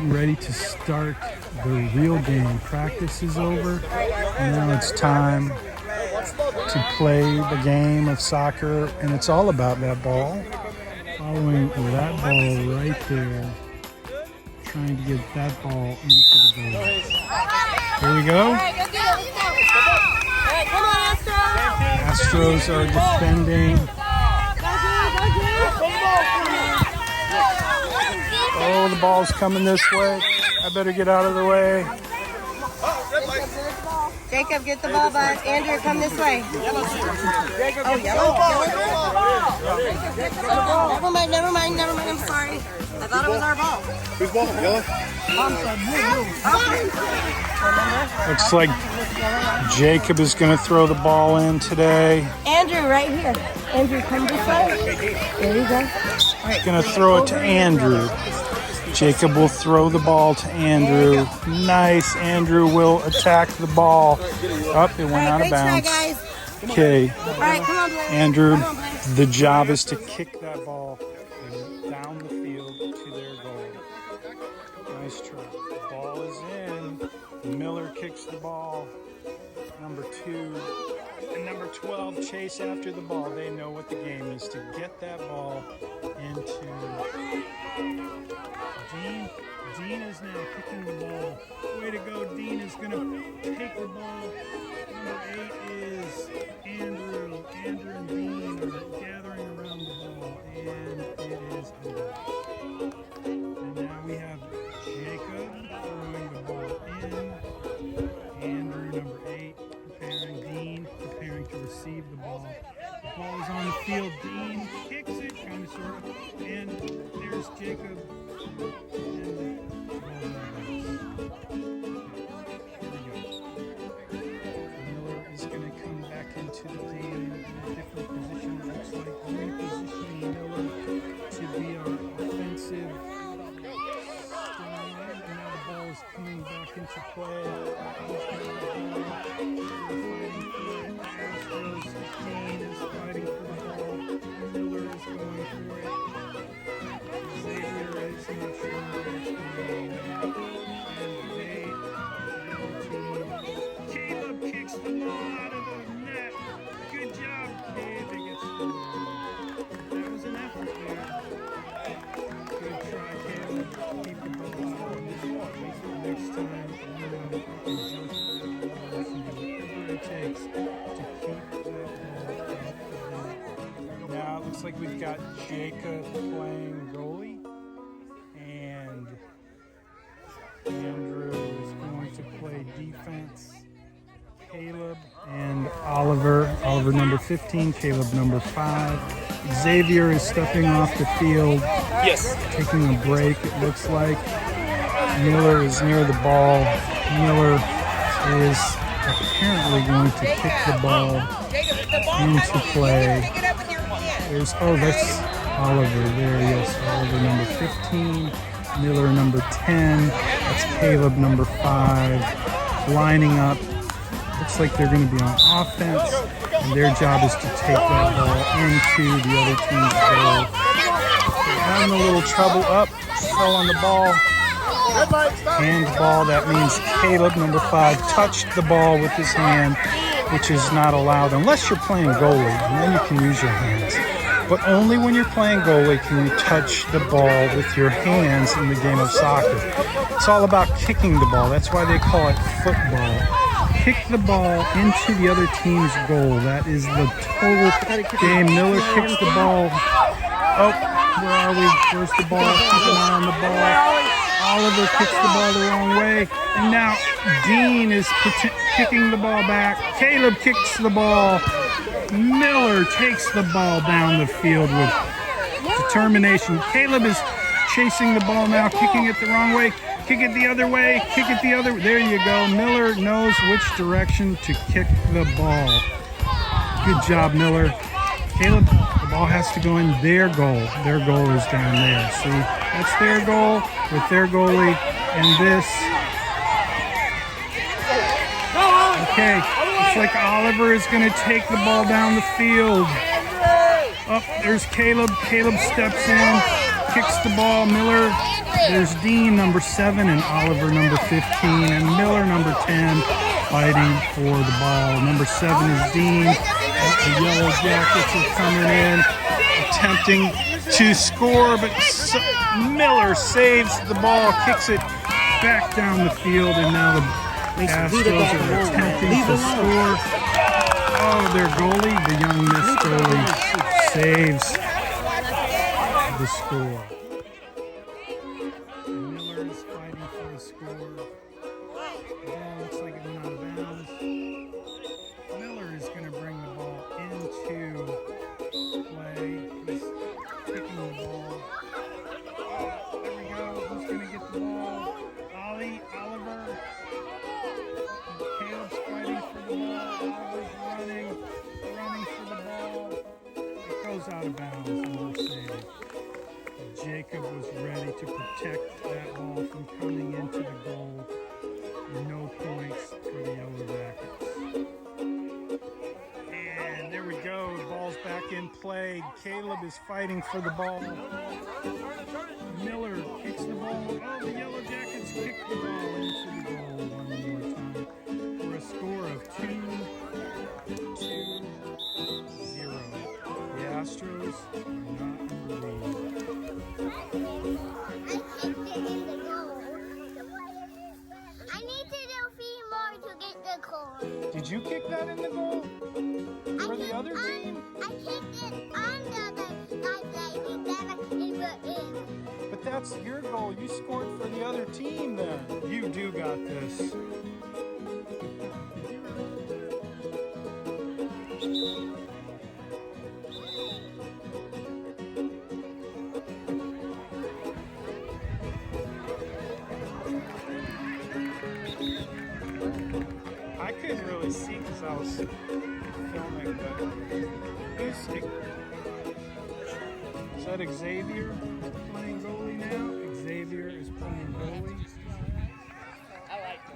Getting ready to start the real game. Practice is over, and now it's time to play the game of soccer, and it's all about that ball. Following that ball right there, trying to get that ball into the goal. Here we go. Astros are defending. Oh, the ball's coming this way. I better get out of the way. Jacob, get the ball back. Andrew, come this way. Oh, yellow? Never mind. I'm sorry. I thought it was our ball. Whose ball? Yellow? Looks like Jacob is going to throw the ball in today. Andrew, right here. Andrew, come this way. There you go. He's going to throw it to Andrew. Jacob will throw the ball to Andrew. Nice. Andrew will attack the ball. Up, it went out of bounds. Okay. Andrew, the job is to kick that ball down the field to their goal. Nice try. The ball is in. Miller kicks the ball. Number 2 and number 12 chase after the ball. They know what the game is, to get that ball into Dean. Dean is now kicking the ball. Way to go, Dean is going to take the ball. Number 8 is Andrew. Andrew and Dean are gathering around the ball, and it is over. And now we have Jacob throwing the ball in. Andrew, number 8, preparing. Dean preparing to receive the ball. The ball is on the field. Dean kicks it, kind of, sort of, and there's Jacob. Miller is going to come back into the game in a different position. It looks like repositioning Miller to be our offensive star. And now the ball is coming back into play. Astros, Dean is fighting for the ball. Miller is going for it. Xavier is not sure where it's going. And Caleb kicks the ball out of the net. Good job, Caleb. They get scored. That was an effort there. Good try, Caleb. Keep the ball out of this one. Next time, you can jump the ball and do whatever it takes to keep that ball. Now it looks like we've got Jacob playing goalie. And Andrew is going to play defense. Caleb and Oliver. Oliver number 15, Caleb number 5. Xavier is stepping off the field. Yes. Taking a break, it looks like. Miller is near the ball. Miller is apparently going to kick the ball into play. That's Oliver there, yes. Oliver number 15, Miller number 10, that's Caleb number 5, lining up. Looks like they're going to be on offense, and their job is to take that ball into the other team's goal. They're having a little trouble. Up, fell on the ball. Handball, that means Caleb number 5 touched the ball with his hand, which is not allowed unless you're playing goalie, and then you can use your hands. But only when you're playing goalie can you touch the ball with your hands in the game of soccer. It's all about kicking the ball. That's why they call it football. Kick the ball into the other team's goal. That is the total game. Miller kicks the ball. Oh, where are we? Where's the ball? Keep an eye on the ball. Oliver kicks the ball the wrong way. And now Dean is kicking the ball back. Caleb kicks the ball. Miller takes the ball down the field with determination. Caleb is chasing the ball now, kicking it the wrong way. Kick it the other way. Kick it the other way. There you go. Miller knows which direction to kick the ball. Good job, Miller. Caleb, the ball has to go in their goal. Their goal is down there. See, that's their goal with their goalie and this. Okay, looks like Oliver is going to take the ball down the field. Up, there's Caleb. Caleb steps in. kicks the ball. Miller, there's Dean, number 7, and Oliver, number 15, and Miller, number 10, fighting for the ball. Number 7 is Dean. The Yellow Jackets are coming in, attempting to score, but Miller saves the ball, kicks it back down the field, and now the Astros are attempting to score. Oh, their goalie, the young Miss goalie, saves the score. Miller is fighting for a score. The ball looks like it went out of bounds. Miller is going to bring the ball into play. He's kicking the ball. There we go. Who's going to get the ball? Oliver. Caleb's fighting for the ball. Oliver's running for the ball. It goes out of bounds, and we'll save. Jacob was ready to protect that ball from coming into the goal. No points for the Yellow Jackets. And there we go. The ball's back in play. Caleb is fighting for the ball. Miller kicks the ball. Oh, the Yellow Jackets kick the ball into the goal one more time for a score of 2-0. The Astros are not in the lead. I need to do 3 more to get the goal. Did you kick that in the goal? For the other team? I kicked it on the other guy's leg and then it went in. But that's your goal. You scored for the other team then. You do got this. I couldn't really see because I was filming, but is that Xavier playing goalie now? Xavier is playing goalie.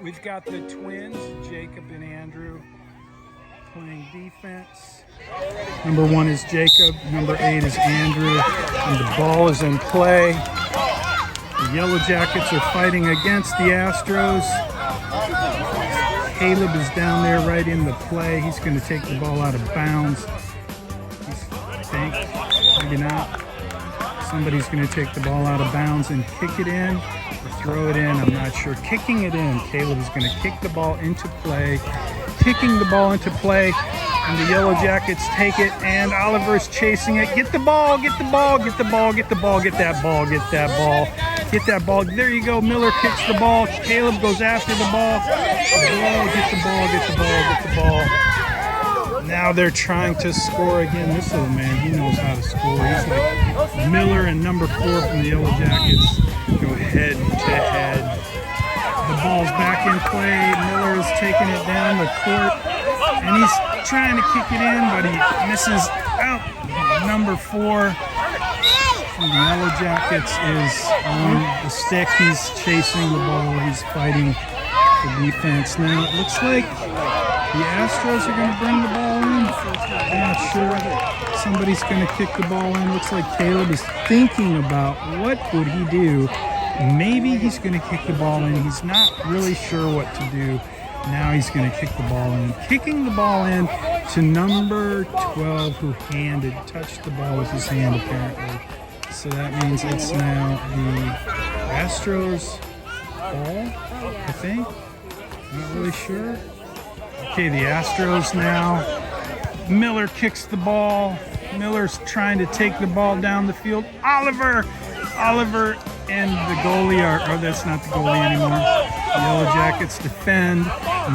We've got the twins, Jacob and Andrew, playing defense. Number 1 is Jacob, number 8 is Andrew, and the ball is in play. The Yellow Jackets are fighting against the Astros. Caleb is down there right in the play. He's going to take the ball out of bounds. I think, maybe not. Somebody's going to take the ball out of bounds and kick it in or throw it in. I'm not sure. Kicking it in. Caleb is going to kick the ball into play. Kicking the ball into play. And the Yellow Jackets take it, and Oliver's chasing it. Get the ball, get the ball, get the ball, get the ball, get that ball, get that ball. Get that ball. There you go. Miller kicks the ball. Caleb goes after the ball. Get the ball, get the ball, get the ball. Now they're trying to score again. This little man, he knows how to score. He's like Miller and number 4 from the Yellow Jackets go head to head. The ball's back in play. Miller is taking it down the court, and he's trying to kick it in, but he misses out. Number 4 from the Yellow Jackets is on the stick. He's chasing the ball. He's fighting for defense. Now it looks like the Astros are going to bring the ball in. I'm not sure. Somebody's going to kick the ball in. Looks like Caleb is thinking about what would he do. Maybe he's going to kick the ball in. He's not really sure what to do. Now he's going to kick the ball in. Kicking the ball in to number 12, who touched the ball with his hand apparently. So that means it's now the Astros ball, I think. Not really sure. Okay, the Astros now. Miller kicks the ball. Miller's trying to take the ball down the field. Oliver and the goalie are, that's not the goalie anymore. The Yellow Jackets defend.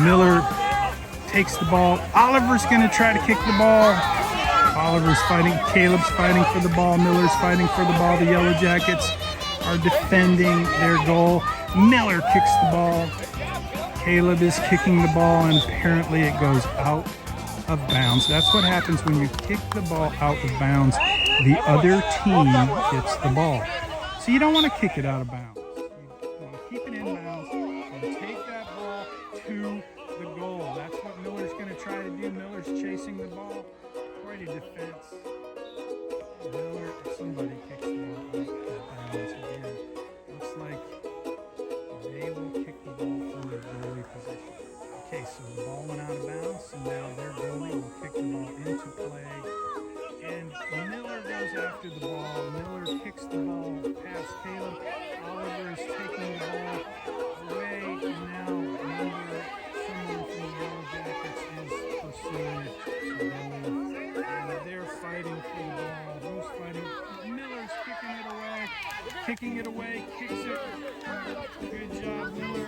Miller takes the ball. Oliver's going to try to kick the ball. Oliver's fighting. Caleb's fighting for the ball. Miller's fighting for the ball. The Yellow Jackets are defending their goal. Miller kicks the ball. Caleb is kicking the ball, and apparently it goes out of bounds. That's what happens when you kick the ball out of bounds. The other team gets the ball. So you don't want to kick it out of bounds. You want to keep it in bounds and take that ball to the goal. That's what Miller's going to try to do. Miller's chasing the ball. Quite a defense. Miller, somebody kicks the ball out of bounds. So the ball went out of bounds, and now their goalie will kick the ball into play. And Miller goes after the ball. Miller kicks the ball past Caleb. Oliver is taking the ball away, and now someone from the Yellow Jackets is pursuing the goalie. And they're fighting for the ball. Who's fighting? Miller's kicking it away. Kicking it away, kicks it. Good job, Miller.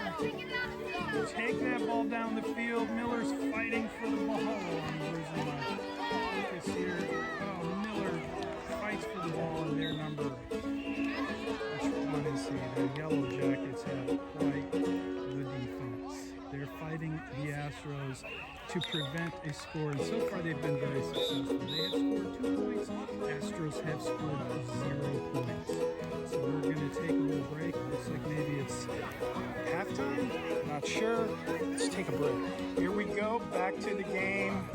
Take that ball down the field. Miller's fighting for the ball. Where's my focus here? Oh, Miller fights for the ball in their number. Which one is he? The Yellow Jackets have quite the defense. They're fighting the Astros to prevent a score, and so far they've been very successful. They have scored 2 points. Astros have scored 0 points. So we're going to take a little break. Looks like maybe it's halftime. Not sure. Let's take a break. Here we go. Back to the game.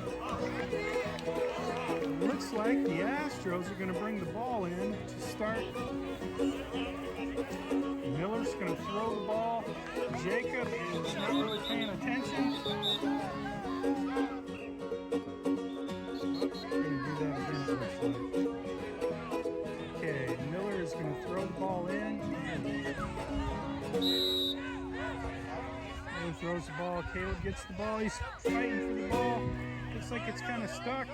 Looks like the Astros are going to bring the ball in to start. Miller's going to throw the ball. Jacob is not really paying attention. Okay, Miller is going to throw the ball in. Miller throws the ball. Caleb gets the ball. He's fighting for the ball. Looks like it's kind of stuck.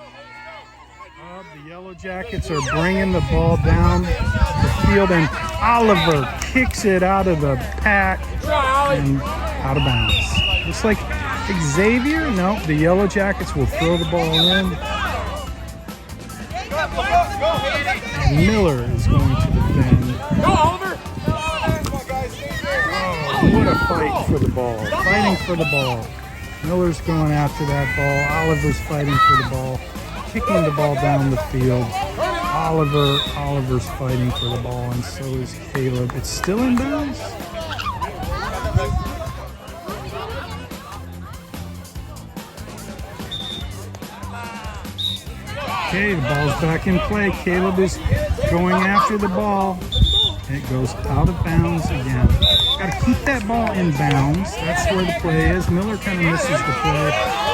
The Yellow Jackets are bringing the ball down the field, and Oliver kicks it out of the pack and out of bounds. Looks like Xavier. No, the Yellow Jackets will throw the ball in. And Miller is going to defend. Oh, what a fight for the ball. Fighting for the ball. Miller's going after that ball. Oliver's fighting for the ball. Kicking the ball down the field. Oliver's fighting for the ball, and so is Caleb. It's still in bounds. Okay, the ball's back in play. Caleb is going after the ball. It goes out of bounds again. Got to keep that ball in bounds. That's where the play is. Miller kind of misses the play.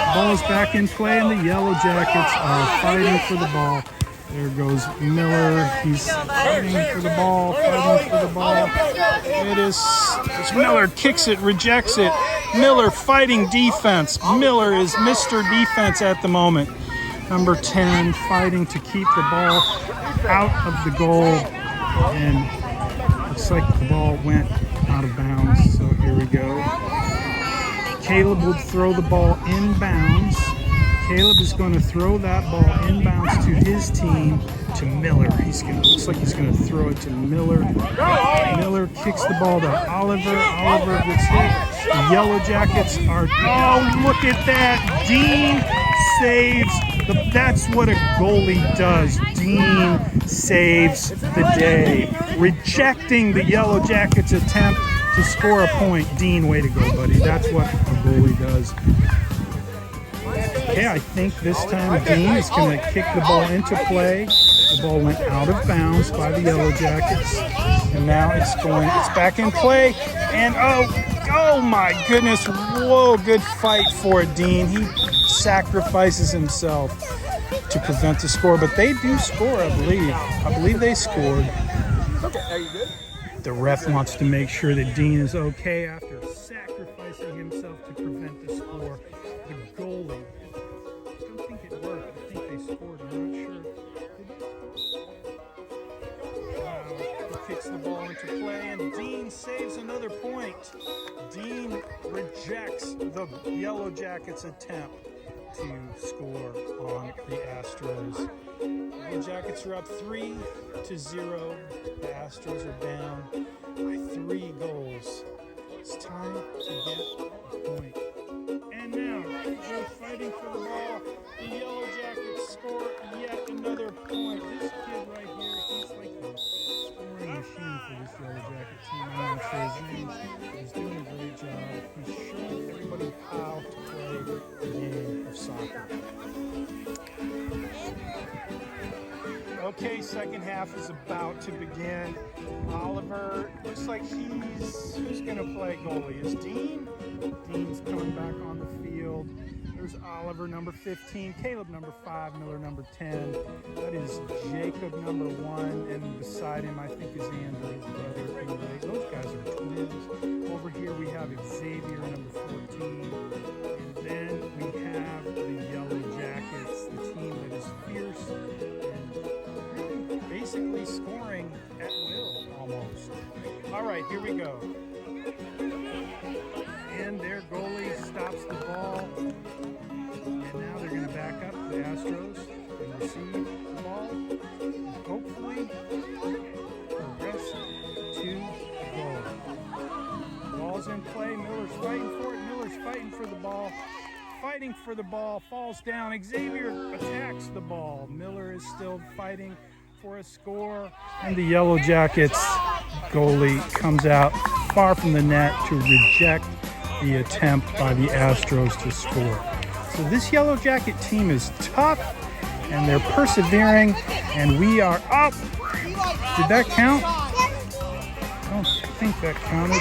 The ball is back in play, and the Yellow Jackets are fighting for the ball. There goes Miller. He's fighting for the ball, fighting for the ball. It's Miller kicks it, rejects it. Miller fighting defense. Miller is Mr. Defense at the moment. Number 10 fighting to keep the ball out of the goal. And looks like the ball went out of bounds. So here we go. Caleb will throw the ball inbounds. Caleb is going to throw that ball inbounds to his team, to Miller. Looks like he's going to throw it to Miller. Miller kicks the ball to Oliver. Oliver gets hit. The Yellow Jackets are, oh, look at that. Dean saves. That's what a goalie does. Dean saves the day. Rejecting the Yellow Jackets' attempt to score a point. Dean, way to go, buddy. That's what a goalie does. Okay, I think this time Dean is going to kick the ball into play. The ball went out of bounds by the Yellow Jackets. And now it's back in play. And oh my goodness. Whoa, good fight for Dean. He sacrifices himself to prevent the score. But they do score, I believe. I believe they scored. Okay, are you good? The ref wants to make sure that Dean is okay after sacrificing himself to prevent the score. The goalie. I don't think it worked. I think they scored. I'm not sure. Wow. He kicks the ball into play, and Dean saves another point. Dean rejects the Yellow Jackets' attempt to score on the Astros. The Jackets are up 3-0. The Astros are down by 3 goals. It's time to get a point. And now they're fighting for the ball. The Yellow Jackets score yet another point. This kid right here, he's like the scoring machine for this Yellow Jacket team. I'm not sure his name. He's doing a great job. He's showing everybody how to play the game of soccer. Okay, second half is about to begin. Oliver looks like who's gonna play goalie? Is Dean? Dean's coming back on the field. There's Oliver, number 15, Caleb, number 5, Miller, number 10. That is Jacob, number 1, and beside him, I think, is Andrew, his brother. Anyway, those guys are twins. Over here, we have Xavier, number 14, and then we have the Yellow Jackets, the team that is fierce and basically scoring at will, almost. All right, here we go. And their goalie stops the ball. And now they're going to back up the Astros and receive the ball. And hopefully progress to the goal. Ball's in play. Miller's fighting for it. Miller's fighting for the ball. Fighting for the ball. Falls down. Xavier attacks the ball. Miller is still fighting for a score. And the Yellow Jackets goalie comes out far from the net to reject the attempt by the Astros to score. So this Yellow Jacket team is tough and they're persevering, and we are up. Did that count? I don't think that counted.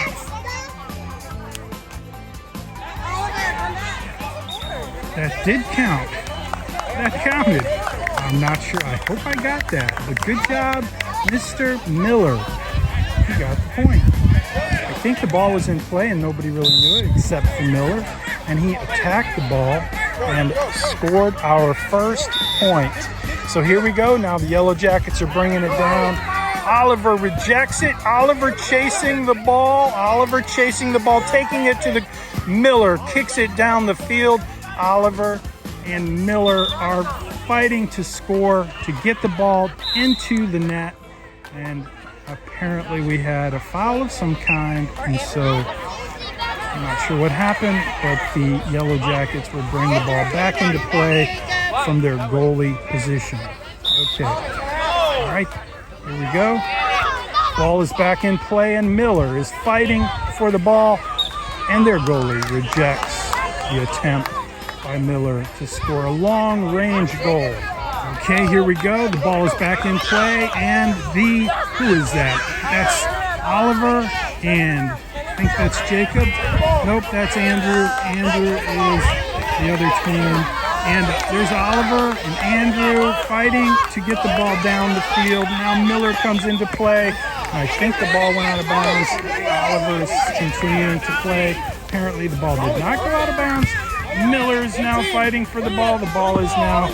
That did count. That counted. I'm not sure. I hope I got that. But good job, Mr. Miller. He got the point. I think the ball was in play and nobody really knew it except for Miller. And he attacked the ball and scored our first point. So here we go. Now the Yellow Jackets are bringing it down. Oliver rejects it. Oliver chasing the ball. Oliver chasing the ball, taking it to the Miller, kicks it down the field. Oliver and Miller are fighting to score, to get the ball into the net. And apparently we had a foul of some kind, and so I'm not sure what happened, but the Yellow Jackets will bring the ball back into play from their goalie position. Okay, all right, here we go. Ball is back in play, and Miller is fighting for the ball, and their goalie rejects the attempt by Miller to score a long-range goal. Okay, here we go. The ball is back in play, and who is that? That's Oliver, and I think that's Jacob. Nope, that's Andrew. Andrew is the other team. And there's Oliver and Andrew fighting to get the ball down the field. Now Miller comes into play. I think the ball went out of bounds. Oliver is continuing to play. Apparently the ball did not go out of bounds. Miller is now fighting for the ball. The ball is now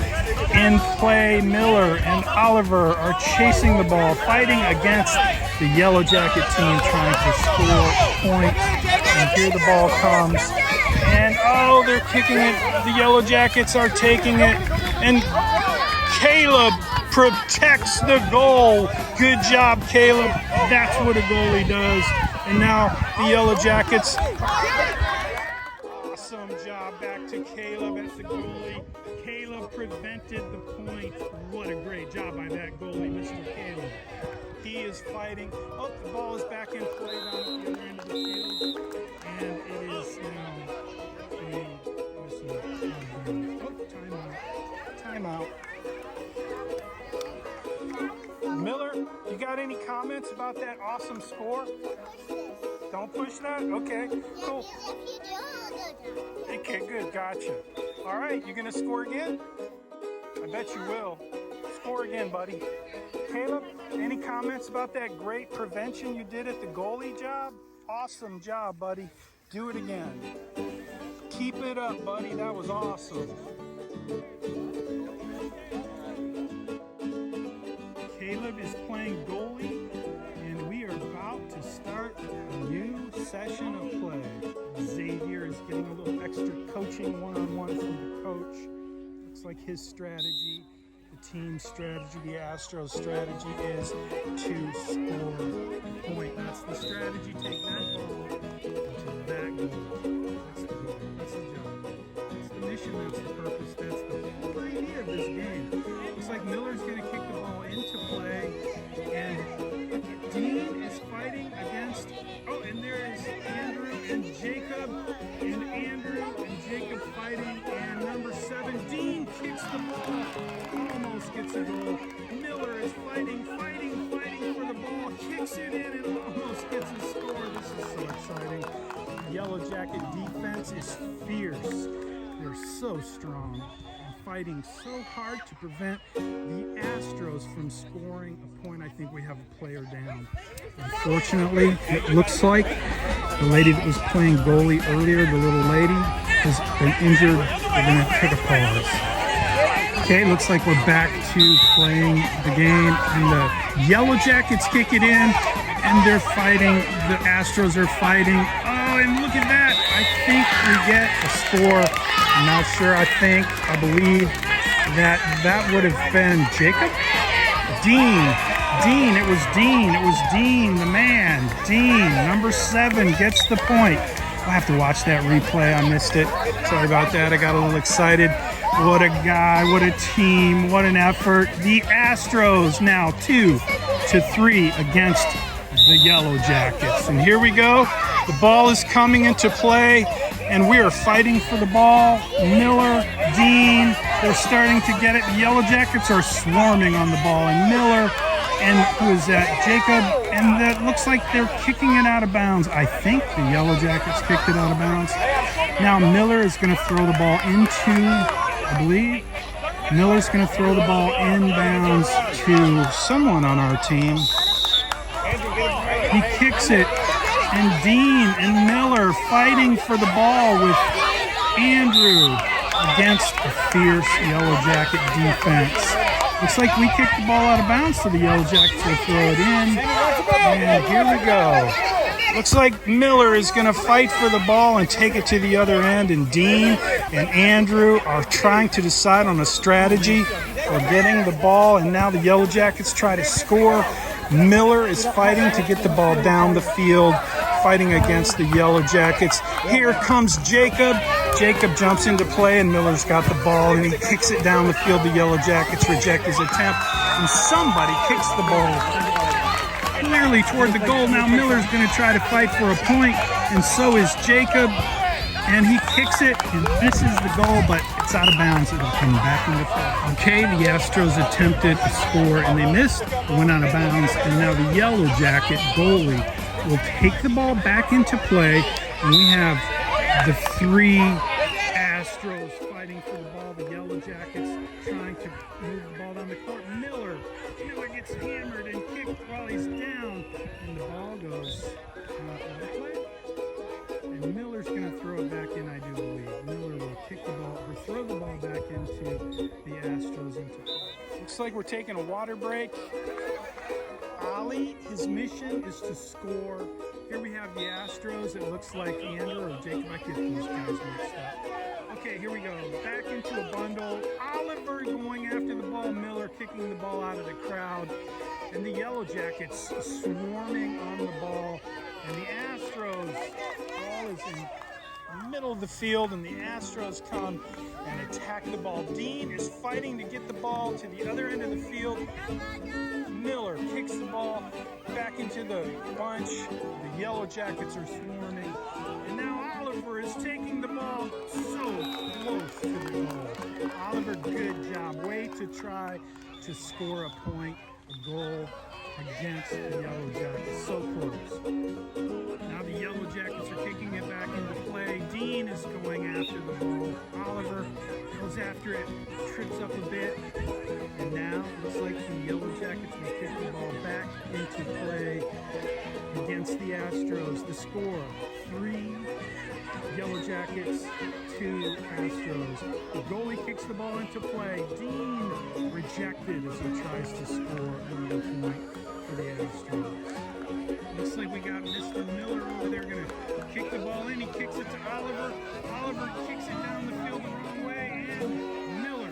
in play. Miller and Oliver are chasing the ball, fighting against the Yellow Jacket team, trying to score points. And here the ball comes. And oh, they're kicking it. The Yellow Jackets are taking it. And Caleb protects the goal. Good job, Caleb. That's what a goalie does. And now the Yellow Jackets. Awesome job back to Caleb as the goalie. Caleb prevented the point. What a great job by that goalie, Mr. Caleb. He is fighting. Oh, the ball is back in play down at the other end of the field. And it is now being whistled. Oh, timeout. Miller, you got any comments about that awesome score? Don't push that? Okay, cool. Okay, good, gotcha. All right, you gonna score again? I bet you will. Score again, buddy. Caleb, any comments about that great prevention you did at the goalie job? Awesome job, buddy. Do it again. Keep it up, buddy. That was awesome. Caleb is playing goalie, and we are about to start a new session of play. Xavier is getting a little extra coaching one-on-one from the coach. Looks like his strategy, the team's strategy, the Astros strategy is to score a point. That's the strategy. Take that ball to that goal. That's the goal. That's the job. That's the mission. That's the purpose. That's the whole idea of this game. Looks like Miller's going to kick the ball into play, and Dean is fighting against. Oh, and there is Andrew and Jacob, and Andrew and Jacob fighting, and number 7, Dean kicks the ball, almost gets a goal. Miller is fighting Jackets score. This is so exciting. Yellow Jacket defense is fierce. They're so strong and fighting so hard to prevent the Astros from scoring a point. I think we have a player down. Unfortunately, it looks like the lady that was playing goalie earlier, the little lady, has been injured. We're going to take a pause. Okay, looks like we're back to playing the game, and the Yellow Jackets kick it in, and they're fighting. The Astros are fighting. Oh, and look at that. I think we get a score. I'm not sure. I believe that would have been Jacob? Dean, it was Dean, the man. Dean, number 7, gets the point. I'll have to watch that replay. I missed it. Sorry about that. I got a little excited. What a guy, what a team, what an effort. The Astros now 2-3 against the Yellow Jackets. And here we go. The ball is coming into play, and we are fighting for the ball. Miller, Dean, they're starting to get it. The Yellow Jackets are swarming on the ball, and Miller, and who is that? Jacob, and that looks like they're kicking it out of bounds. I think the Yellow Jackets kicked it out of bounds. Now Miller is going to throw the ball into, I believe, Miller's going to throw the ball inbounds to someone on our team. He kicks it, and Dean and Miller fighting for the ball with Andrew against a fierce Yellow Jacket defense. Looks like we kicked the ball out of bounds, so the Yellow Jackets will throw it in. And here we go. Looks like Miller is going to fight for the ball and take it to the other end, and Dean and Andrew are trying to decide on a strategy for getting the ball, and now the Yellow Jackets try to score. Miller is fighting to get the ball down the field, fighting against the Yellow Jackets. Here comes Jacob. Jacob jumps into play, and Miller's got the ball, and he kicks it down the field. The Yellow Jackets reject his attempt, and somebody kicks the ball clearly toward the goal. Now Miller's going to try to fight for a point, and so is Jacob, and he kicks it and misses the goal, but it's out of bounds. It'll come back into play. Okay, the Astros attempted a score, and they missed. It went out of bounds, and now the Yellow Jacket goalie will take the ball back into play, and we have the 3 Astros fighting for the ball. The Yellow Jackets trying to move the ball down the court. Miller gets hammered and kicked while he's down, and the ball goes out of play. And Miller's going to throw it back in, I do believe. Miller will kick the ball, or throw the ball back into the Astros into play. Looks like we're taking a water break. Ali, his mission is to score. Here we have the Astros. It looks like Andrew or Jacob. I get these guys mixed up. Okay, here we go. Back into a bundle. Oliver going after the ball. Miller kicking the ball out of the crowd. And the Yellow Jackets swarming on the ball. And the Astros, ball is in the middle of the field, and the Astros come and attack the ball. Dean is fighting to get the ball to the other end of the field. Miller kicks the ball back into the bunch. The Yellow Jackets are swarming. And now Oliver is taking the ball so close to the goal. Oliver, good job. Way to try to score a point, a goal against the Yellow Jackets. So close. Now the Yellow Jackets are kicking it back into play. Dean is going after the ball. Oliver goes after it, trips up a bit. And now it looks like the Yellow Jackets will kick the ball back into play against the Astros. The score, 3 Yellow Jackets, 2 Astros. The goalie kicks the ball into play. Dean rejected as he tries to score another point for the Astros. Looks like we got Mr. Miller over there going to kick the ball in. He kicks it to Oliver. Oliver kicks it down the field the wrong way, and Miller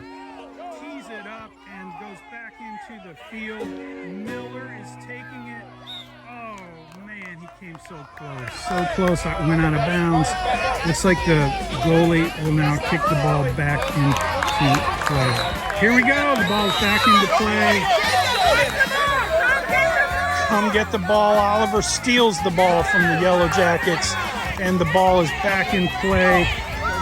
tees it up and goes back into the field. Miller is taking it. Oh, man, he came so close. So close, it went out of bounds. Looks like the goalie will now kick the ball back into play. Here we go. The ball's back into play. Come get the ball. Oliver steals the ball from the Yellow Jackets, and the ball is back in play,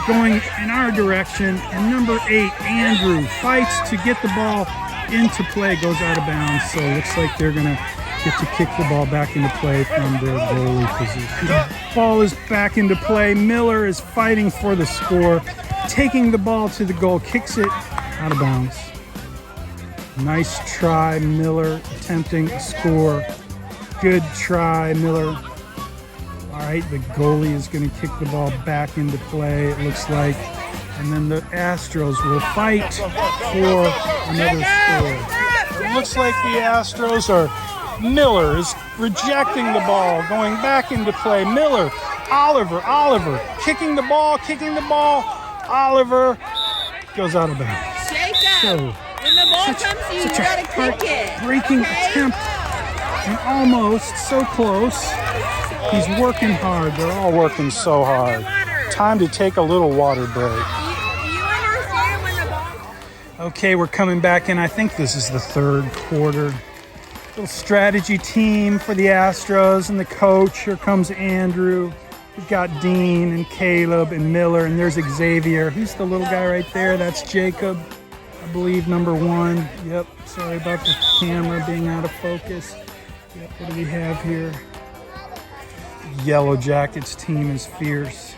going in our direction. And number 8, Andrew, fights to get the ball into play, goes out of bounds. So it looks like they're going to get to kick the ball back into play from their goalie position. The ball is back into play. Miller is fighting for the score, taking the ball to the goal, kicks it out of bounds. Nice try, Miller, attempting a score. Good try, Miller. All right, the goalie is going to kick the ball back into play, it looks like. And then the Astros will fight for another score. It looks like the Astros are... Miller is rejecting the ball, going back into play. Miller, Oliver, kicking the ball. Oliver goes out of bounds. So, When the ball comes to you, you gotta kick it. breaking attempt, and almost so close. He's working hard. They're all working so hard. Time to take a little water break. Okay, we're coming back in. I think this is the third quarter. Little strategy team for the Astros and the coach. Here comes Andrew. We've got Dean and Caleb and Miller, and there's Xavier. Who's the little guy right there? That's Jacob, I believe, number 1. Yep, sorry about the camera being out of focus. Yep, what do we have here? Yellow Jackets team is fierce.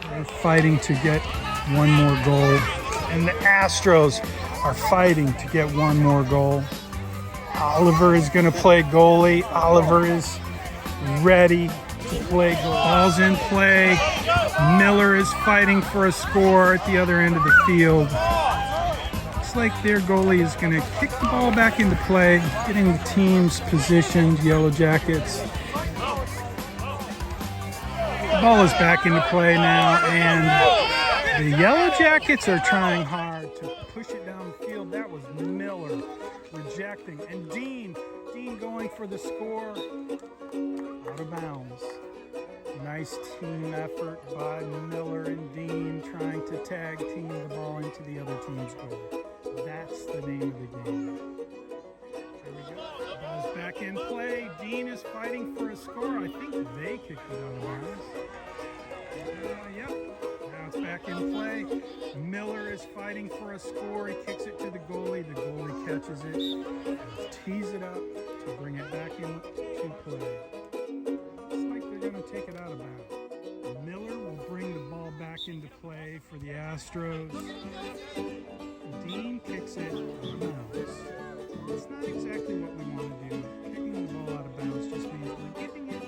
They're fighting to get one more goal. And the Astros are fighting to get one more goal. Oliver is going to play goalie. Oliver is ready to play goal. Ball's in play. Miller is fighting for a score at the other end of the field. Looks like their goalie is going to kick the ball back into play, getting the teams positioned, Yellow Jackets. The ball is back into play now, and the Yellow Jackets are trying hard to push it down the field. That was Miller rejecting. And Dean going for the score. Out of bounds. Nice team effort by Miller and Dean trying to tag team the ball into the other team's goal. That's the name of the game. There we go. The ball's back in play. Dean is fighting for a score. I think they kicked it out of bounds. Yep. Now it's back in play. Miller is fighting for a score. He kicks it to the goalie. The goalie catches it and tees it up to bring it back into play. Looks like they're going to take it out of bounds. Miller will bring the ball back into play for the Astros. Dean kicks it out of bounds. It's not exactly what we want to do. Kicking the ball out of bounds just means we're giving it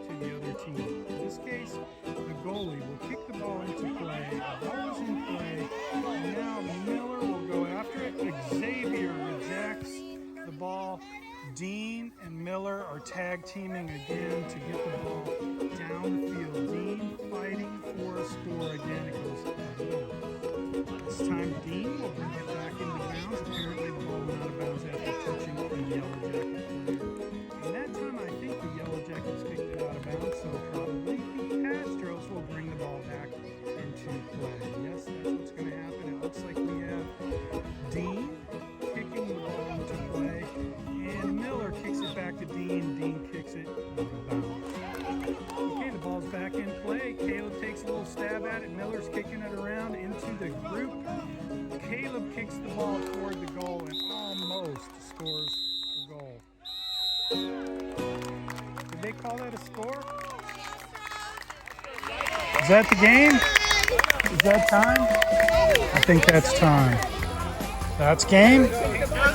to the other team. In this case, the goalie will kick the ball into play. The ball is in play. And now Miller will go after it. Xavier rejects the ball. Dean and Miller are tag teaming again to get the ball down the field. Dean fighting for a score again. It goes out of bounds. This time Dean will bring it back into bounds. Apparently the ball went out of bounds after touching the Yellow Jacket player. And that time I think the Yellow Jackets kicked it out of bounds, so probably the Astros will bring the ball back into play. Yes, that's what's going to happen. It looks like we have Dean kicking the ball into play, and Miller kicks it back to Dean. Dean kicks it out of bounds. Okay, the ball's back in play. Caleb takes a little stab at it. Miller's kicking it around into the group. Caleb kicks the ball toward the goal and almost scores the goal. Did they call that a score? Is that the game? Is that time? I think that's time. That's game.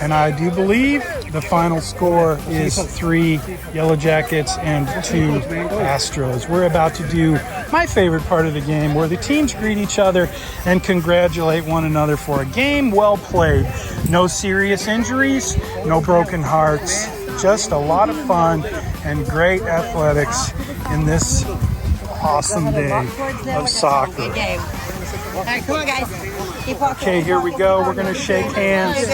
And I do believe the final score is 3 Yellow Jackets and 2 Astros. We're about to do my favorite part of the game, where the teams greet each other and congratulate one another for a game well played. No serious injuries, no broken hearts, just a lot of fun and great athletics in this awesome day of soccer. All right, come on, guys. Keep walking. Okay, here we go. We're going to shake hands.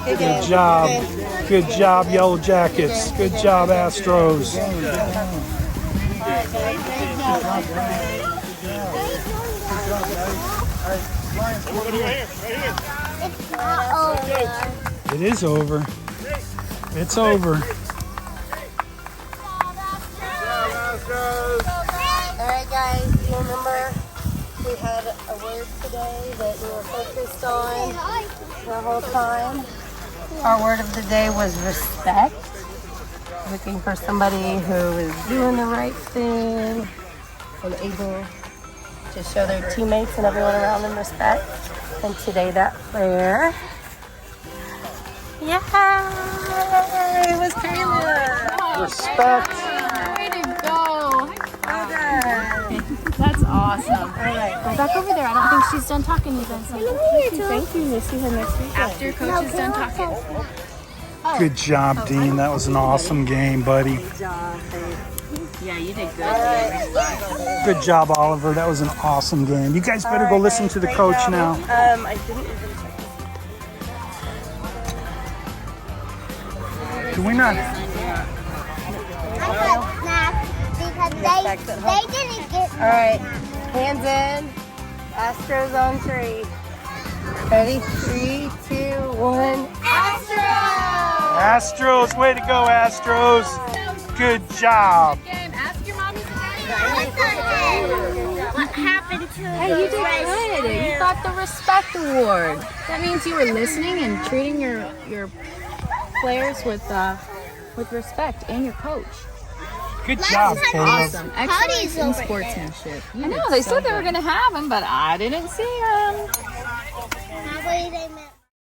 Good job. Good job, Yellow Jackets. Good job, Astros. It is over. It's over. Alright guys, do you remember we had a word today that we were focused on the whole time? Our word of the day was respect. Looking for somebody who is doing the right thing and able to show their teammates and everyone around them respect. And today that player, yeah, it was Taylor. Respect. Way to go. Well done. That's awesome. All right. Go back over there. I don't think she's done talking to you guys. Thank you. We'll see her next week. After coach is done talking. Good job, Dean. That was an awesome game, buddy. Yeah, you did good. Good job, Oliver. That was an awesome game. You guys better go listen to the coach now. I didn't even check. Do we not? I got snaps because they didn't get All right, hands in. Astros on 3. Ready? 3, 2, 1. Astros! Astros, way to go, Astros. Good job. Game. Ask your mommy. what happened to Hey, you did good. You got the respect award. That means you were listening and treating your players with respect, and your coach. Good job, Caleb. Awesome. Excellence in sportsmanship. I know they said they were going to have him, but I didn't see him. Probably they meant